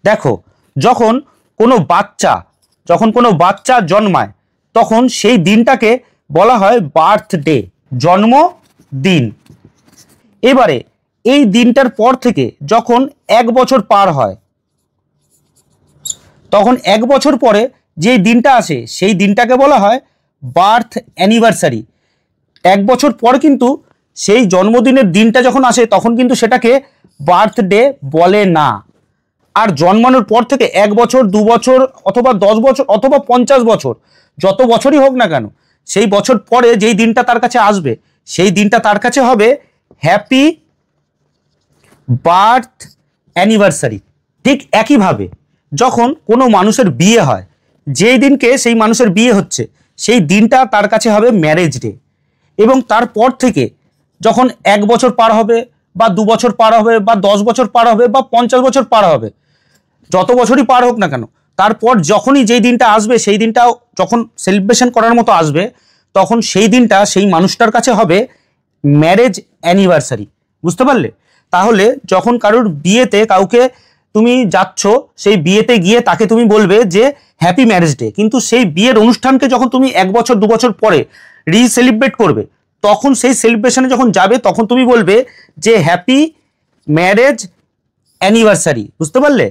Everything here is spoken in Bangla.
দেখো, যখন কোনো বাচ্চা জন্মায় তখন সেই দিনটাকে বলা হয় বার্থডে, জন্মদিন। এবারে এই দিনটার পর থেকে যখন 1 বছর পার হয়, তখন 1 বছর পরে যে দিনটা আসে সেই দিনটাকে বলা হয় বার্থ অ্যানিভার্সারি। 1 বছর পর কিন্তু সেই জন্মদিনের দিনটা যখন আসে তখন কিন্তু সেটাকে বার্থডে বলে না। আর জন্মানোর পর থেকে 1 বছর, 2 বছর অথবা 10 বছর অথবা 50 বছর, যত বছরই হোক না কেন, সেই বছর পরে যেই দিনটা তার কাছে আসবে সেই দিনটা তার কাছে হবে হ্যাপি বার্থ অ্যানিভার্সারি। ঠিক একইভাবে যখন কোনো মানুষের বিয়ে হয়, যেই দিনকে সেই মানুষের বিয়ে হচ্ছে সেই দিনটা তার কাছে হবে ম্যারেজ ডে। এবং তারপর থেকে যখন 1 বছর পার হবে বা 2 বছর পার হবে বা 10 বছর পার হবে বা 50 বছর পার হবে, যত বছরই পার হোক না কেন, তারপর যখনই যেই দিনটা আসবে সেই দিনটাও যখন সেলিব্রেশন করার মতো আসবে তখন সেই দিনটা সেই মানুষটার কাছে হবে ম্যারেজ অ্যানিভার্সারি। বুঝতে পারলে? তাহলে যখন কারোর বিয়েতে কাউকে তুমি যাচ্ছ, সেই বিয়েতে গিয়ে তাকে তুমি বলবে যে হ্যাপি ম্যারেজ ডে, কিন্তু সেই বিয়ের অনুষ্ঠানকে যখন তুমি 1 বছর 2 বছর পরে রিসেলিব্রেট করবে, তখন সেই সেলিব্রেশনে যখন যাবে তখন তুমি বলবে যে হ্যাপি ম্যারেজ অ্যানিভার্সারি। বুঝতে পারলে?